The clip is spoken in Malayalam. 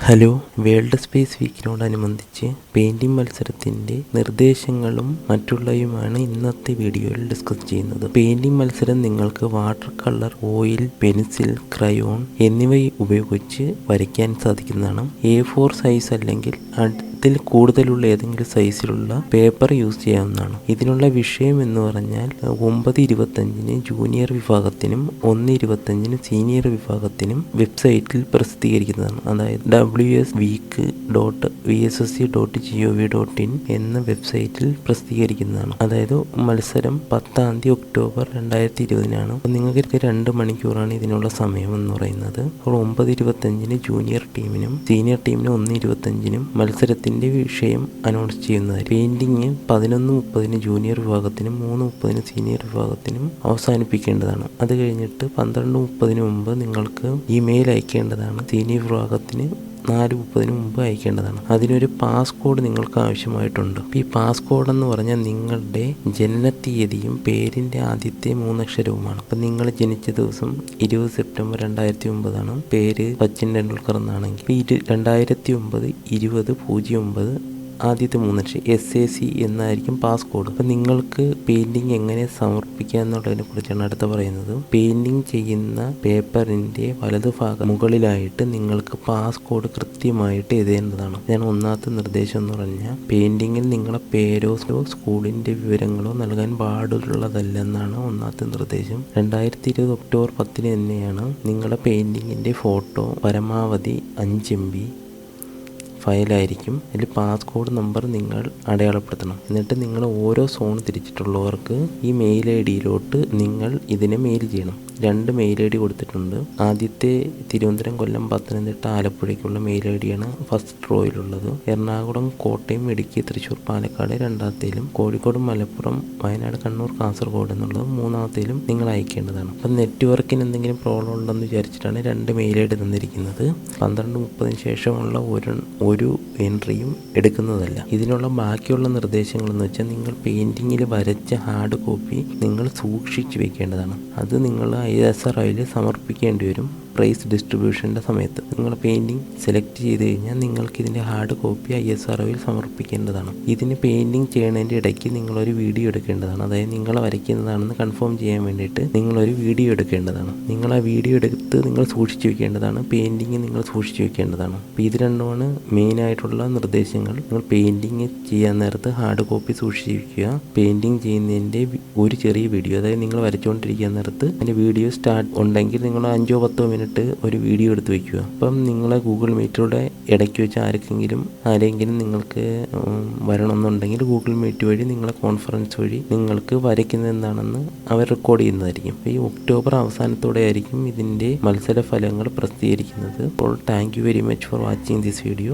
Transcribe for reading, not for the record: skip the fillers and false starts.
ഹലോ, വേൾഡ് സ്പേസ് വീക്കിനോടനുബന്ധിച്ച് പെയിൻറ്റിംഗ് മത്സരത്തിൻ്റെ നിർദ്ദേശങ്ങളും മറ്റുള്ളവയുമാണ് ഇന്നത്തെ വീഡിയോയിൽ ഡിസ്കസ് ചെയ്യുന്നത്. പെയിൻറ്റിംഗ് മത്സരം നിങ്ങൾക്ക് water colour, oil, pencil, crayon എന്നിവ ഉപയോഗിച്ച് വരയ്ക്കാൻ സാധിക്കുന്നതാണ്. A4 സൈസ് അല്ലെങ്കിൽ അതിൽ കൂടുതലുള്ള ഏതെങ്കിലും സൈസിലുള്ള പേപ്പർ യൂസ് ചെയ്യാവുന്നതാണ്. ഇതിനുള്ള വിഷയം എന്ന് പറഞ്ഞാൽ 9:25 ജൂനിയർ വിഭാഗത്തിനും 1:25 സീനിയർ വിഭാഗത്തിനും വെബ്സൈറ്റിൽ പ്രസിദ്ധീകരിക്കുന്നതാണ്. അതായത് wsweek.vssc.gov.in എന്ന വെബ്സൈറ്റിൽ പ്രസിദ്ധീകരിക്കുന്നതാണ്. അതായത് മത്സരം 10 ഒക്ടോബർ 2020 അപ്പോൾ നിങ്ങൾക്ക് 2 മണിക്കൂറാണ് ഇതിനുള്ള സമയം എന്ന് പറയുന്നത്. അപ്പോൾ 9:25 ജൂനിയർ ടീമിനും സീനിയർ ടീമിനും 1:25 മത്സരത്തിന് വിഷയം അനൗൺസ് ചെയ്യുന്നതായി. പെയിന്റിങ് 11:30 ജൂനിയർ വിഭാഗത്തിനും 3:30 സീനിയർ വിഭാഗത്തിനും അവസാനിപ്പിക്കേണ്ടതാണ്. അത് കഴിഞ്ഞിട്ട് 12:30 മുമ്പ് നിങ്ങൾക്ക് ഇമെയിൽ അയക്കേണ്ടതാണ്. സീനിയർ വിഭാഗത്തിന് 4:30 മുമ്പ് അയക്കേണ്ടതാണ്. അതിനൊരു പാസ് കോഡ് നിങ്ങൾക്ക് ആവശ്യമായിട്ടുണ്ട്. ഈ പാസ് കോഡ് എന്ന് പറഞ്ഞാൽ നിങ്ങളുടെ ജനനത്തീയതിയും പേരിൻ്റെ ആദ്യത്തെ 3 അക്ഷരവുമാണ്. അപ്പം നിങ്ങൾ ജനിച്ച ദിവസം 20 സെപ്റ്റംബർ 2009 പേര് സച്ചിൻ ടെണ്ടുൽക്കർ എന്നാണെങ്കിൽ 2009 20/09 ആദ്യത്തെ 3 അക്ഷരം SAC എന്നായിരിക്കും പാസ് കോഡ്. അപ്പം നിങ്ങൾക്ക് പെയിൻറ്റിങ് എങ്ങനെ സമർപ്പിക്കുക എന്നുള്ളതിനെ കുറിച്ചാണ് അടുത്ത പറയുന്നത്. പെയിൻറ്റിങ് ചെയ്യുന്ന പേപ്പറിൻ്റെ വലതുഭാഗം മുകളിലായിട്ട് നിങ്ങൾക്ക് പാസ് കോഡ് കൃത്യമായിട്ട് എഴുതേണ്ടതാണ്. ഞാൻ ഒന്നാമത്തെ നിർദ്ദേശം എന്ന് പറഞ്ഞാൽ പെയിൻറ്റിങ്ങിൽ നിങ്ങളുടെ പേരോ സ്കൂളിൻ്റെ വിവരങ്ങളോ നൽകാൻ പാടുള്ളതല്ലെന്നാണ് ഒന്നാമത്തെ നിർദ്ദേശം. 2020 ഒക്ടോബർ 10 തന്നെയാണ് നിങ്ങളുടെ പെയിൻറ്റിങ്ങിൻ്റെ ഫോട്ടോ പരമാവധി 5 MB ഫയലായിരിക്കും. അതിൽ പാസ് കോഡ് നമ്പർ നിങ്ങൾ അടയാളപ്പെടുത്തണം. എന്നിട്ട് നിങ്ങൾ ഓരോ സോൺ തിരിച്ചിട്ടുള്ളവർക്ക് ഈ മെയിൽ ID നിങ്ങൾ ഇതിനെ മെയിൽ ചെയ്യണം. 2 മെയിൽ ID കൊടുത്തിട്ടുണ്ട്. ആദ്യത്തെ തിരുവനന്തപുരം, കൊല്ലം, പത്തനംതിട്ട, ആലപ്പുഴയ്ക്കുള്ള മെയിൽ ID ആണ് ഫസ്റ്റ് റോയിലുള്ളത്. എറണാകുളം, കോട്ടയം, ഇടുക്കി, തൃശ്ശൂർ, പാലക്കാട് രണ്ടാമത്തേലും, കോഴിക്കോട്, മലപ്പുറം, വയനാട്, കണ്ണൂർ, കാസർഗോഡ് എന്നുള്ളത് മൂന്നാമത്തേലും നിങ്ങൾ അയക്കേണ്ടതാണ്. അപ്പം നെറ്റ്വർക്കിന് എന്തെങ്കിലും പ്രോബ്ലം ഉണ്ടെന്ന് വിചാരിച്ചിട്ടാണ് 2 മെയിൽ ID തന്നിരിക്കുന്നത്. 12:30 ശേഷമുള്ള ഒരു എൻട്രിയും എടുക്കുന്നതല്ല. ഇതിനുള്ള ബാക്കിയുള്ള നിർദ്ദേശങ്ങളെന്ന് വെച്ചാൽ നിങ്ങൾ പെയിൻറ്റിങ്ങിൽ വരച്ച ഹാർഡ് കോപ്പി നിങ്ങൾ സൂക്ഷിച്ച് വെക്കേണ്ടതാണ്. അത് നിങ്ങൾ ISROയിൽ സമർപ്പിക്കേണ്ടി വരും. പ്രൈസ് ഡിസ്ട്രിബ്യൂഷൻ്റെ സമയത്ത് നിങ്ങൾ പെയിൻറ്റിങ് സെലക്ട് ചെയ്ത് കഴിഞ്ഞാൽ നിങ്ങൾക്ക് ഇതിൻ്റെ ഹാർഡ് കോപ്പി ISROയിൽ സമർപ്പിക്കേണ്ടതാണ്. ഇതിന് പെയിൻറ്റിങ് ചെയ്യണതിൻ്റെ ഇടയ്ക്ക് നിങ്ങളൊരു വീഡിയോ എടുക്കേണ്ടതാണ്. അതായത് നിങ്ങൾ വരയ്ക്കുന്നതാണെന്ന് കൺഫേം ചെയ്യാൻ വേണ്ടിയിട്ട് നിങ്ങളൊരു വീഡിയോ എടുക്കേണ്ടതാണ്. നിങ്ങൾ ആ വീഡിയോ എടുത്ത് നിങ്ങൾ സൂക്ഷിച്ച് വെക്കേണ്ടതാണ്. പെയിൻറ്റിങ് നിങ്ങൾ സൂക്ഷിച്ച് വെക്കേണ്ടതാണ്. അപ്പോൾ ഇത് രണ്ടുമാണ് മെയിനായിട്ടുള്ള നിർദ്ദേശങ്ങൾ. നിങ്ങൾ പെയിൻറ്റിങ് ചെയ്യാൻ നേരത്ത് ഹാർഡ് കോപ്പി സൂക്ഷിച്ച് വയ്ക്കുക. പെയിൻറ്റിങ് ചെയ്യുന്നതിൻ്റെ ഒരു ചെറിയ വീഡിയോ, അതായത് നിങ്ങൾ വരച്ചുകൊണ്ടിരിക്കാൻ നേരത്ത് അതിൻ്റെ വീഡിയോ സ്റ്റാർട്ട് ഉണ്ടെങ്കിൽ നിങ്ങൾ 5-10 മിനിറ്റ് ഒരു വീഡിയോ എടുത്ത് വയ്ക്കുക. അപ്പം നിങ്ങളെ ഗൂഗിൾ മീറ്റിലൂടെ ഇടയ്ക്ക് വെച്ച് ആരെങ്കിലും നിങ്ങൾക്ക് വരണമെന്നുണ്ടെങ്കിൽ ഗൂഗിൾ മീറ്റ് വഴി നിങ്ങളെ കോൺഫറൻസ് വഴി നിങ്ങൾക്ക് വരയ്ക്കുന്നത് എന്താണെന്ന് അവർ റെക്കോർഡ് ചെയ്യുന്നതായിരിക്കും. ഈ ഒക്ടോബർ അവസാനത്തോടെ ആയിരിക്കും ഇതിൻ്റെ മത്സര ഫലങ്ങൾ പ്രസിദ്ധീകരിക്കുന്നത്. അപ്പോൾ thank you very much for watching this video.